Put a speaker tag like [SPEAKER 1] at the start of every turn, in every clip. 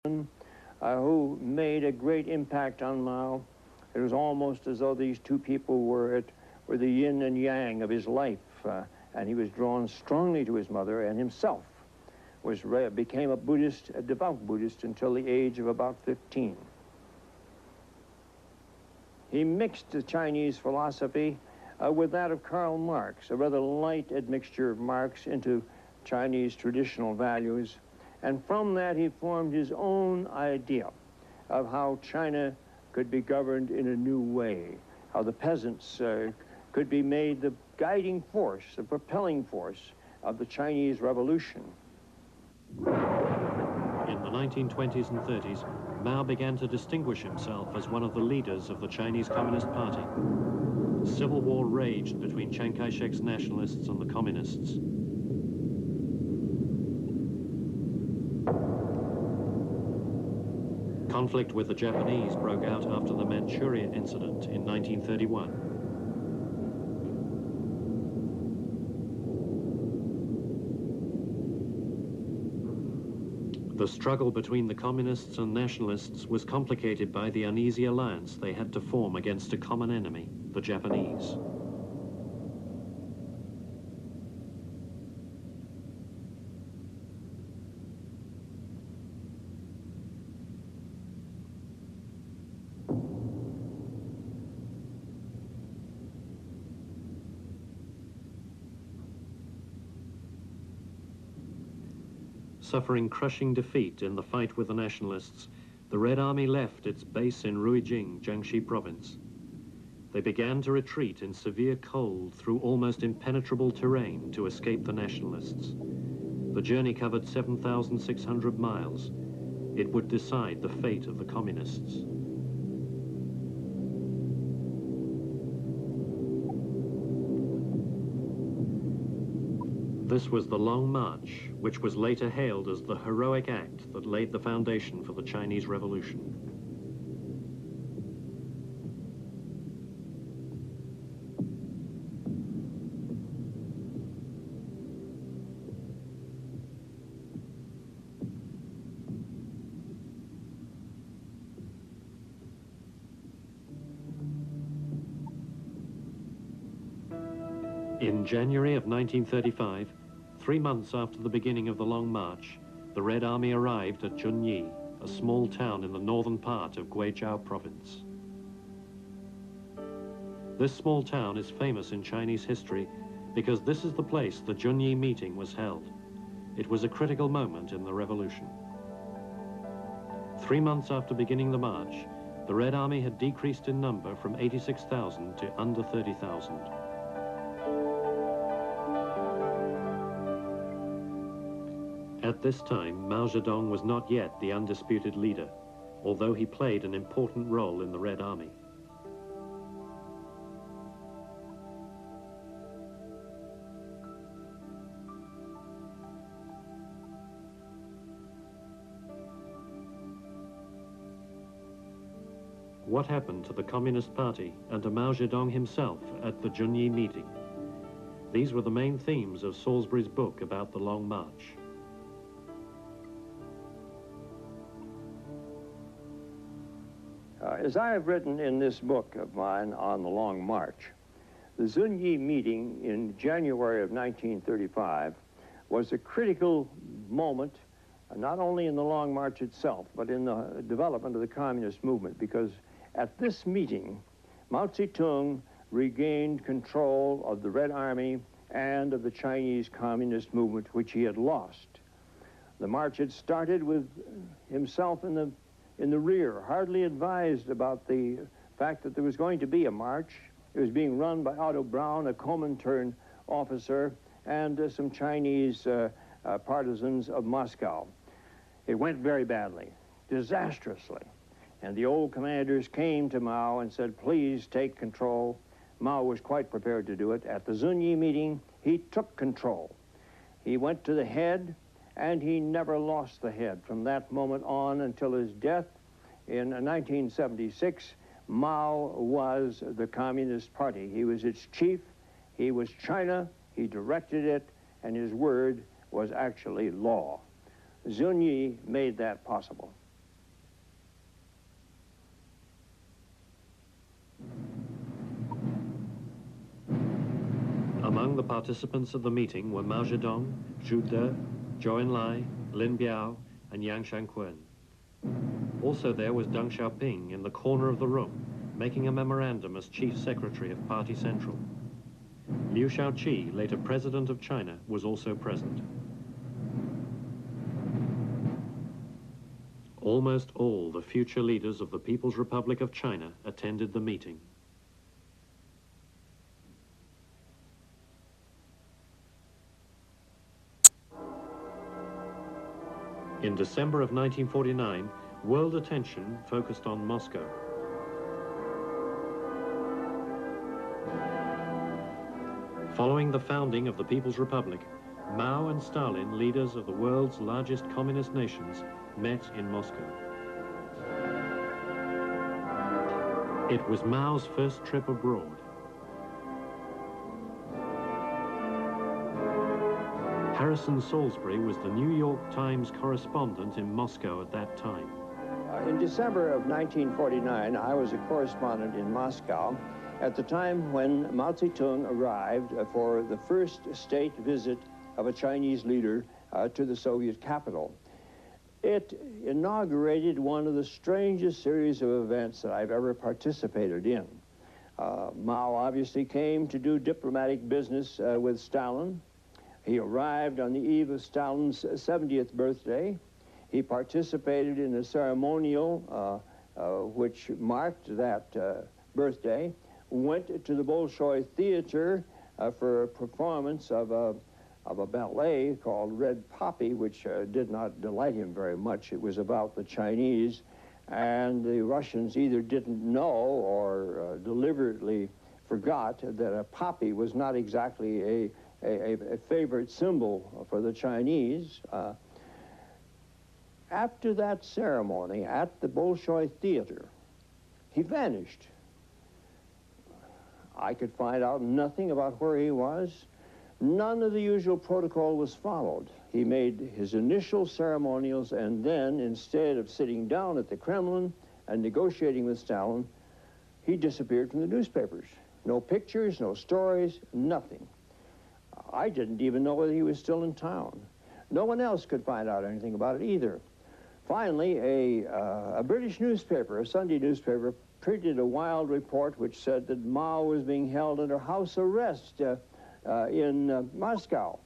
[SPEAKER 1] who made a great impact on Mao. It was almost as though these two people were the yin and yang of his life, and he was drawn strongly to his mother, and himself became a Buddhist, a devout Buddhist, until the age of about 15. He mixed the Chinese philosophy with that of Karl Marx, a rather light admixture of Marx into Chinese traditional values, and from that he formed his own idea of how China could be governed in a new way, how the peasants could be made the guiding force, the propelling force of the Chinese Revolution.
[SPEAKER 2] In the 1920s and 30s, Mao began to distinguish himself as one of the leaders of the Chinese Communist Party. Civil war raged between Chiang Kai-shek's nationalists and the communists. Conflict with the Japanese broke out after the Manchuria incident in 1931. The struggle between the communists and nationalists was complicated by the uneasy alliance they had to form against a common enemy, the Japanese. Suffering crushing defeat in the fight with the nationalists, the Red Army left its base in Ruijing, Jiangxi province. They began to retreat in severe cold through almost impenetrable terrain to escape the nationalists. The journey covered 7,600 miles. It would decide the fate of the communists. This was the Long March, which was later hailed as the heroic act that laid the foundation for the Chinese Revolution. In January of 1935, 3 months after the beginning of the Long March, the Red Army arrived at Junyi, a small town in the northern part of Guizhou province. This small town is famous in Chinese history because this is the place the Junyi meeting was held. It was a critical moment in the revolution. 3 months after beginning the march, the Red Army had decreased in number from 86,000 to under 30,000. At this time, Mao Zedong was not yet the undisputed leader, although he played an important role in the Red Army. What happened to the Communist Party and to Mao Zedong himself at the Junyi meeting? These were the main themes of Salisbury's book about the Long March.
[SPEAKER 1] As I have written in this book of mine on the Long March, the Junyi meeting in January of 1935 was a critical moment, not only in the Long March itself, but in the development of the communist movement, because at this meeting, Mao Zedong regained control of the Red Army and of the Chinese communist movement, which he had lost. The march had started with himself in the rear, hardly advised about the fact that there was going to be a march. It was being run by Otto Braun, a Comintern officer, and some Chinese partisans of Moscow. It went very badly, disastrously. And the old commanders came to Mao and said, please take control. Mao was quite prepared to do it. At the Junyi meeting, he took control. He went to the head, and he never lost the head from that moment on until his death in 1976. Mao was the Communist Party. He was its chief. He was China. He directed it, and his word was actually law. Junyi made that possible.
[SPEAKER 2] the participants at the meeting were Mao Zedong, Zhu De, Zhou Enlai, Lin Biao, and Yang Shangquan. Also there was Deng Xiaoping in the corner of the room, making a memorandum as Chief Secretary of Party Central. Liu Shaoqi, later President of China, was also present. Almost all the future leaders of the People's Republic of China attended the meeting. In December of 1949, world attention focused on Moscow. Following the founding of the People's Republic, Mao and Stalin, leaders of the world's largest communist nations, met in Moscow. It was Mao's first trip abroad. Harrison Salisbury was the New York Times correspondent in Moscow at that time.
[SPEAKER 1] In December of 1949, I was a correspondent in Moscow at the time when Mao Zedong arrived for the first state visit of a Chinese leader to the Soviet capital. It inaugurated one of the strangest series of events that I've ever participated in. Mao obviously came to do diplomatic business with Stalin. He arrived on the eve of Stalin's 70th birthday. He participated in a ceremonial which marked that birthday, went to the Bolshoi Theater for a performance of a ballet called Red Poppy, which did not delight him very much. It was about the Chinese, and the Russians either didn't know or deliberately forgot that a poppy was not exactly a favorite symbol for the Chinese. After that ceremony at the Bolshoi Theater, he vanished. I could find out nothing about where he was. None of the usual protocol was followed. He made his initial ceremonials, and then, instead of sitting down at the Kremlin and negotiating with Stalin, he disappeared from the newspapers. No pictures, no stories, nothing. I didn't even know whether he was still in town. No one else could find out anything about it either. Finally, a British newspaper, a Sunday newspaper, printed a wild report which said that Mao was being held under house arrest in Moscow.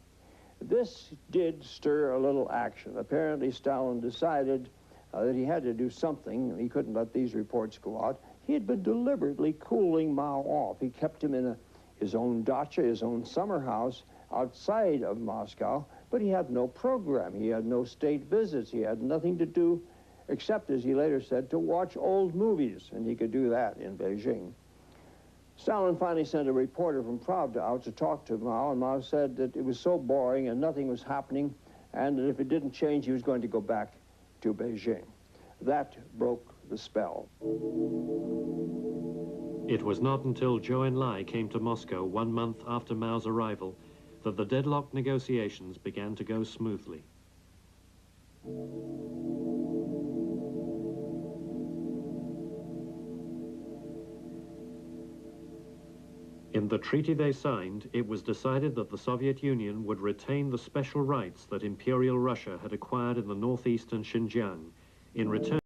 [SPEAKER 1] This did stir a little action. Apparently, Stalin decided that he had to do something. He couldn't let these reports go out. He had been deliberately cooling Mao off. He kept him in his own dacha, his own summer house outside of Moscow, but he had no program. He had no state visits. He had nothing to do except, as he later said, to watch old movies, and he could do that in Beijing. Stalin finally sent a reporter from Pravda out to talk to Mao, and Mao said that it was so boring and nothing was happening, and that if it didn't change, he was going to go back to Beijing. That broke the spell.
[SPEAKER 2] It was not until Zhou Enlai came to Moscow 1 month after Mao's arrival that the deadlocked negotiations began to go smoothly. In the treaty they signed, it was decided that the Soviet Union would retain the special rights that Imperial Russia had acquired in the northeastern Xinjiang in return